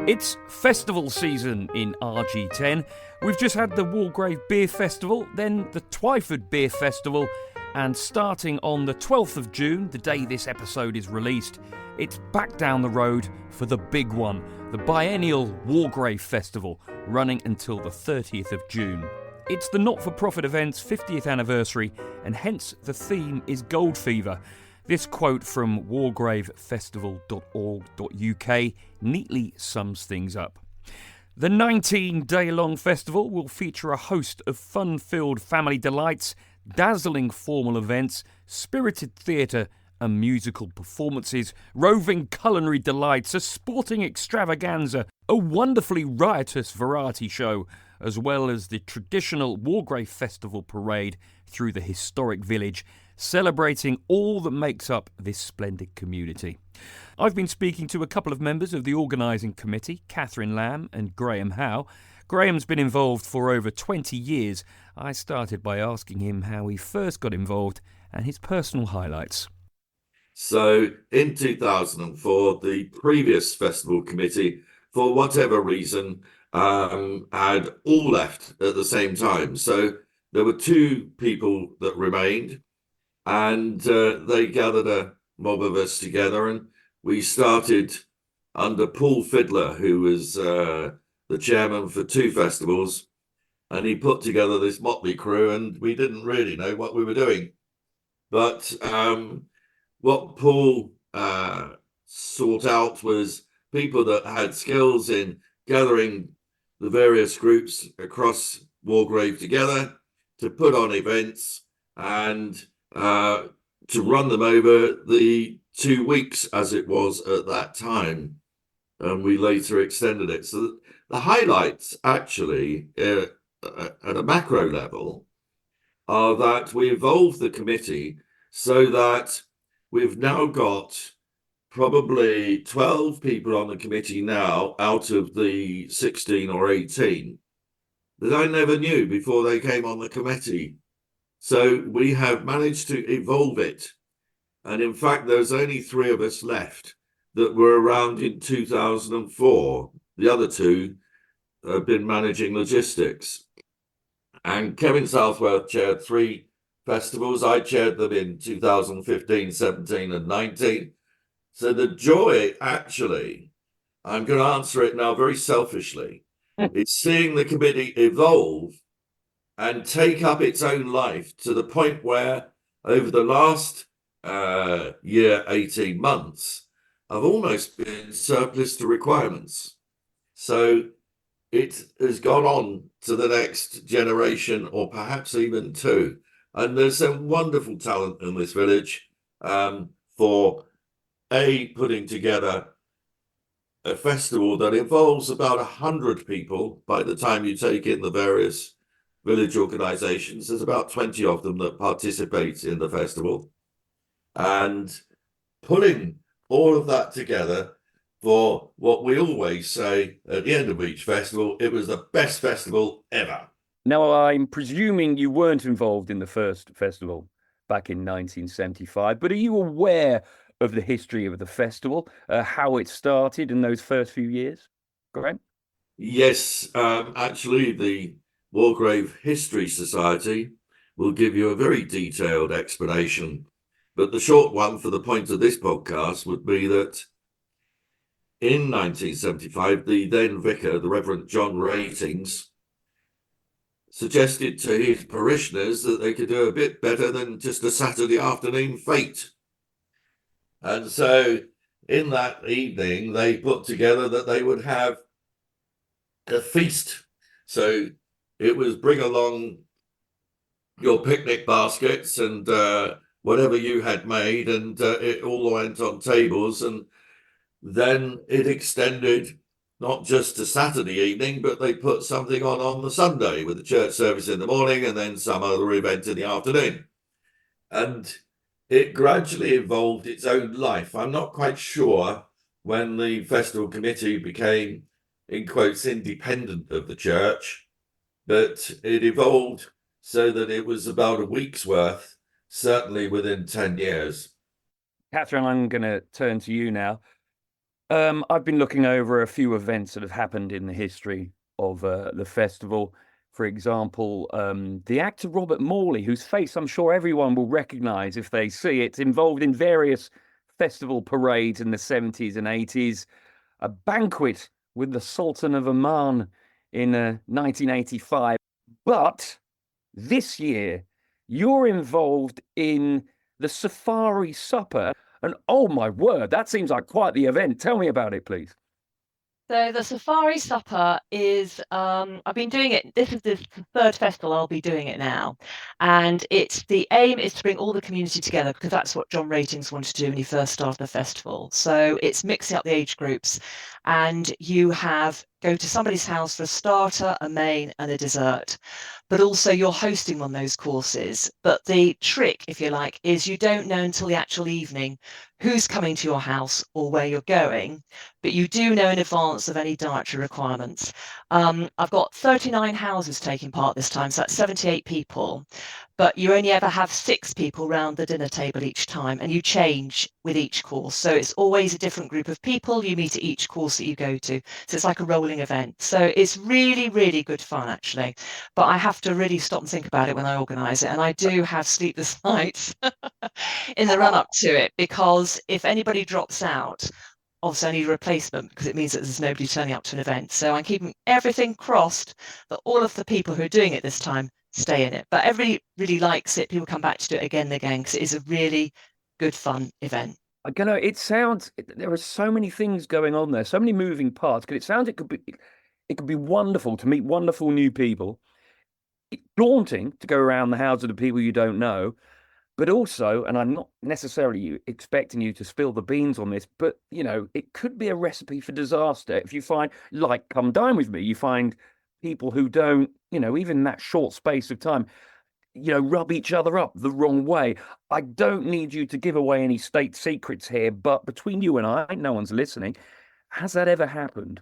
It's festival season in RG10. We've just had the Wargrave Beer Festival, then the Twyford Beer Festival, and starting on the 12th of June, the day this episode is released, it's back down the road for the big one, the biennial Wargrave Festival, running until the 30th of June. It's the not-for-profit event's 50th anniversary, and hence the theme is Gold Fever. This quote from wargravefestival.org.uk neatly sums things up. The 19-day-long festival will feature a host of fun-filled family delights, dazzling formal events, spirited theatre and musical performances, roving culinary delights, a sporting extravaganza, a wonderfully riotous variety show, as well as the traditional Wargrave Festival parade through the historic village, celebrating all that makes up this splendid community. I've been speaking to a couple of members of the organising committee, Catherine Lamb and Graham Howe. Graham's been involved for over 20 years. I started by asking him how he first got involved and his personal highlights. So in 2004, the previous festival committee, for whatever reason, had all left at the same time. So there were two people that remained, and they gathered a mob of us together, and we started under Paul Fiddler, who was the chairman for two festivals, and he put together this motley crew, and we didn't really know what we were doing. But what Paul sought out was people that had skills in gathering the various groups across Wargrave together to put on events and to run them over the 2 weeks as it was at that time. And we later extended it. So the highlights actually at a macro level are that we evolved the committee so that we've now got probably 12 people on the committee now out of the 16 or 18 that I never knew before they came on the committee. So we have managed to evolve it. And in fact, there's only 3 of us left that were around in 2004. The other 2 have been managing logistics. And Kevin Southworth chaired 3 festivals. I chaired them in 2015, 17 and 19. So the joy, actually, I'm going to answer it now very selfishly, is seeing the committee evolve and take up its own life to the point where over the last year, 18 months, I've almost been surplus to requirements. So it has gone on to the next generation or perhaps even 2. And there's some wonderful talent in this village for putting together a festival that involves about 100 people by the time you take in the various village organisations. There's about 20 of them that participate in the festival. And putting all of that together for what we always say at the end of each festival, it was the best festival ever. Now, I'm presuming you weren't involved in the first festival back in 1975, but are you aware of the history of the festival, how it started in those first few years? Graham? Yes, actually, the Wargrave History Society will give you a very detailed explanation. But the short one for the point of this podcast would be that in 1975, the then vicar, the Reverend John Ratings, suggested to his parishioners that they could do a bit better than just a Saturday afternoon fete. And so in that evening, they put together that they would have a feast. So it was bring along your picnic baskets and whatever you had made, and it all went on tables. And then it extended not just to Saturday evening, but they put something on the Sunday with the church service in the morning and then some other event in the afternoon. And it gradually evolved its own life. I'm not quite sure when the festival committee became, in quotes, independent of the church, but it evolved so that it was about a week's worth, certainly within 10 years. Catherine, I'm going to turn to you now. I've been looking over a few events that have happened in the history of the festival. For example, the actor Robert Morley, whose face I'm sure everyone will recognise if they see it, involved in various festival parades in the 70s and 80s. A banquet with the Sultan of Oman in 1985. But this year, you're involved in the Safari Supper. And oh my word, that seems like quite the event. Tell me about it, please. So the Safari Supper is, I've been doing it. This is the third festival I'll be doing it now. And the aim is to bring all the community together because that's what John Ratings wanted to do when he first started the festival. So it's mixing up the age groups and you go to somebody's house for a starter, a main and a dessert. But also you're hosting on those courses. But the trick, if you like, is you don't know until the actual evening who's coming to your house or where you're going, but you do know in advance of any dietary requirements. I've got 39 houses taking part this time, so that's 78 people, but you only ever have 6 people round the dinner table each time, and you change with each course. So it's always a different group of people you meet at each course that you go to. So it's like a rolling event. So it's really, really good fun, actually. But I have to really stop and think about it when I organise it. And I do have sleepless nights in the run up to it, because if anybody drops out, obviously I need a replacement because it means that there's nobody turning up to an event. So I'm keeping everything crossed that all of the people who are doing it this time stay in it. But everybody really likes it. People come back to do it again and again because it is a really good fun event. There are so many things going on there, so many moving parts. Because it could be wonderful to meet wonderful new people. It's daunting to go around the house of the people you don't know. But also, and I'm not necessarily expecting you to spill the beans on this, but it could be a recipe for disaster if you find, like, come dine with me, you find people who don't, even in that short space of time, rub each other up the wrong way. I don't need you to give away any state secrets here, but between you and I, no one's listening. Has that ever happened?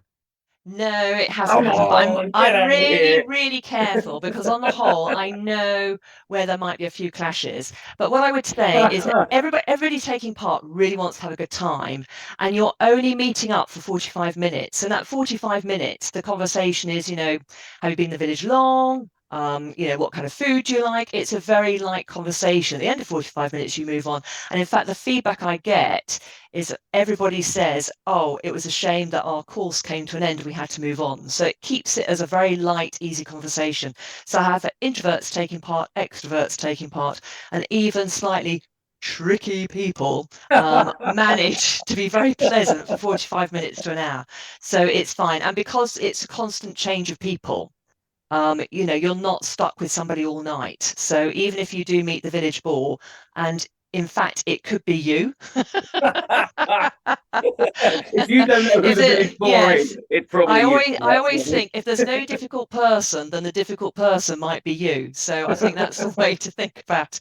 No, it hasn't Come happened, but on, get I'm out of really, here. really careful because on the whole, I know where there might be a few clashes. But what I would say is that everybody taking part really wants to have a good time, and you're only meeting up for 45 minutes. And that 45 minutes, the conversation is, have you been in the village long? What kind of food do you like? It's a very light conversation. At the end of 45 minutes, you move on. And in fact, the feedback I get is everybody says, oh, it was a shame that our course came to an end. We had to move on. So it keeps it as a very light, easy conversation. So I have introverts taking part, extroverts taking part, and even slightly tricky people manage to be very pleasant for 45 minutes to an hour. So it's fine. And because it's a constant change of people, you're not stuck with somebody all night. So even if you do meet the village bore, and in fact, it could be you. If you don't know who the village boar is, Yes. it's probably you. I always think if there's no difficult person, then the difficult person might be you. So I think that's the way to think about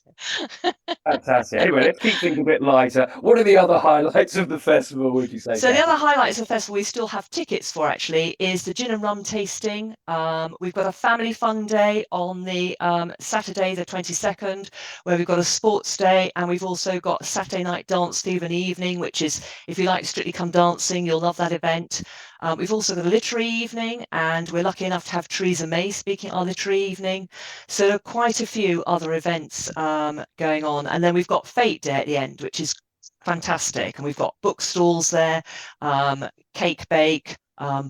it. Fantastic. Anyway, let's keep things a bit lighter. What are the other highlights of the festival, would you say, So the Kathy? other highlights of the festival we still have tickets for actually is the gin and rum tasting. We've got a family fun day on the Saturday the 22nd, where we've got a sports day, and we've also got a Saturday night dance through an evening, which is, if you like Strictly Come Dancing, you'll love that event. We've also got a literary evening, and we're lucky enough to have Teresa May speaking at our literary evening. So there are quite a few other events going on. And then we've got Fate Day at the end, which is fantastic. And we've got bookstores there, cake bake,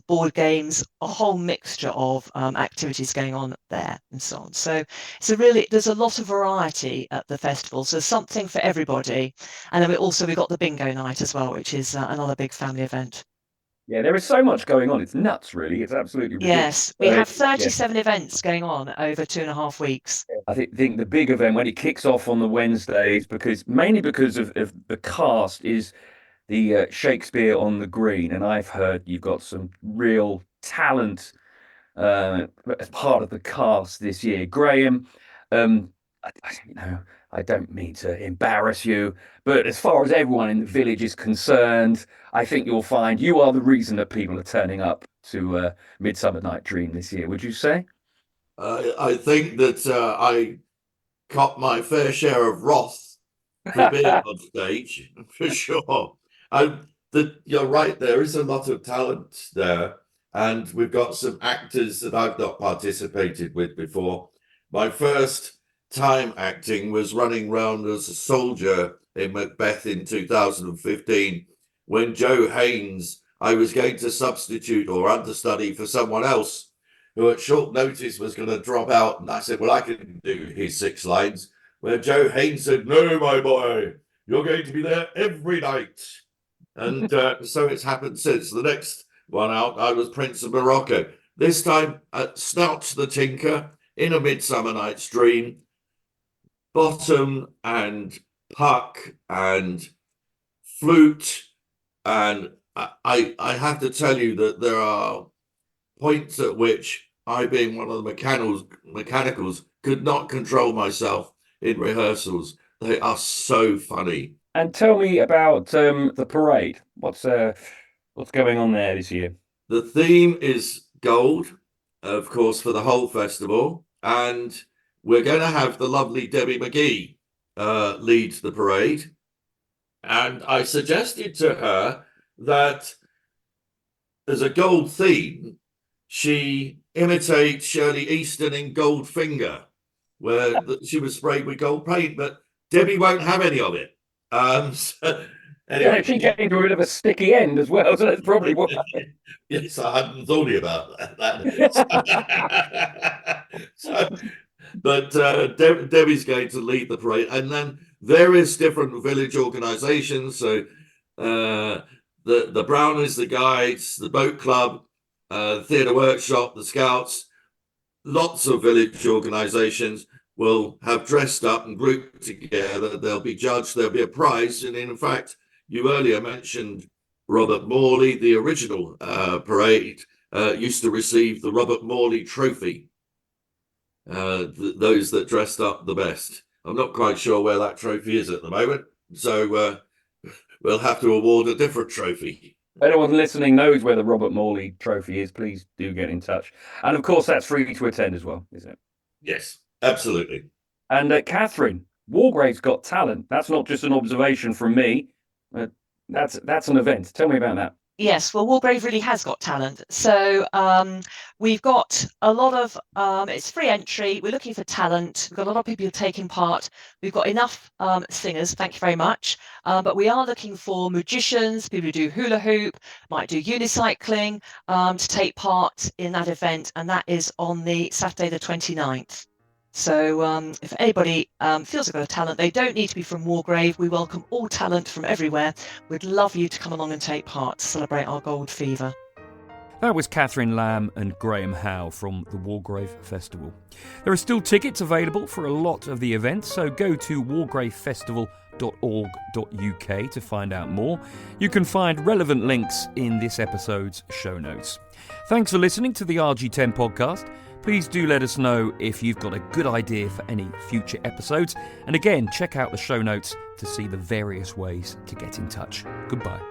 board games, a whole mixture of activities going on there and so on. So there's a lot of variety at the festival. So something for everybody. And then we've got the bingo night as well, which is another big family event. Yeah, there is so much going on. It's nuts, really. It's absolutely ridiculous. Yes, we have 37 events going on over 2.5 weeks. I think the big event when it kicks off on the Wednesdays, mainly because of the cast, is the Shakespeare on the Green, and I've heard you've got some real talent as part of the cast this year. Graham, I don't mean to embarrass you, but as far as everyone in the village is concerned, I think you'll find you are the reason that people are turning up to Midsummer Night Dream this year. Would you say? I think that I caught my fair share of wrath for being on stage, for sure. I you're right, there is a lot of talent there. And we've got some actors that I've not participated with before. My first time acting was running around as a soldier in Macbeth in 2015, when Joe Haynes, I was going to substitute or understudy for someone else who at short notice was going to drop out. And I said, well, I can do his 6 lines, where Joe Haynes said, no, my boy, you're going to be there every night. And so it's happened since. The next one out, I was Prince of Morocco. This time at Snout the Tinker in A Midsummer Night's Dream, Bottom and Puck and Flute. And I have to tell you that there are points at which I, being one of the mechanicals, could not control myself in rehearsals. They are so funny. And tell me about the parade. What's going on there this year? The theme is gold, of course, for the whole festival. And we're going to have the lovely Debbie McGee lead the parade. And I suggested to her that as a gold theme, she imitates Shirley Easton in Goldfinger, where she was sprayed with gold paint, but Debbie won't have any of it. So, anyway, she came to a bit of a sticky end as well, so that's probably what. Yes, I hadn't thought about that. But Debbie's going to lead the parade, and then various different village organisations. So the Brownies, the Guides, the Boat Club, the Theatre Workshop, the Scouts, lots of village organisations will have dressed up and grouped together. They'll be judged, there'll be a prize. And in fact, you earlier mentioned Robert Morley. The original parade used to receive the Robert Morley Trophy, those that dressed up the best. I'm not quite sure where that trophy is at the moment, so we'll have to award a different trophy. If anyone listening knows where the Robert Morley Trophy is, please do get in touch. And of course, that's free to attend as well, isn't it? Yes, absolutely. And Catherine, Wargrave's got talent. That's not just an observation from me. That's an event. Tell me about that. Yes, well, Wargrave really has got talent. So we've got a lot of, it's free entry. We're looking for talent. We've got a lot of people taking part. We've got enough singers, thank you very much. But we are looking for magicians, people who do hula hoop, might do unicycling, to take part in that event. And that is on the Saturday, the 29th. So if anybody feels they've got a talent, they don't need to be from Wargrave. We welcome all talent from everywhere. We'd love you to come along and take part to celebrate our gold fever. That was Catherine Lamb and Graham Howe from the Wargrave Festival. There are still tickets available for a lot of the events, so go to wargravefestival.org.uk to find out more. You can find relevant links in this episode's show notes. Thanks for listening to the RG10 Podcast. Please do let us know if you've got a good idea for any future episodes. And again, check out the show notes to see the various ways to get in touch. Goodbye.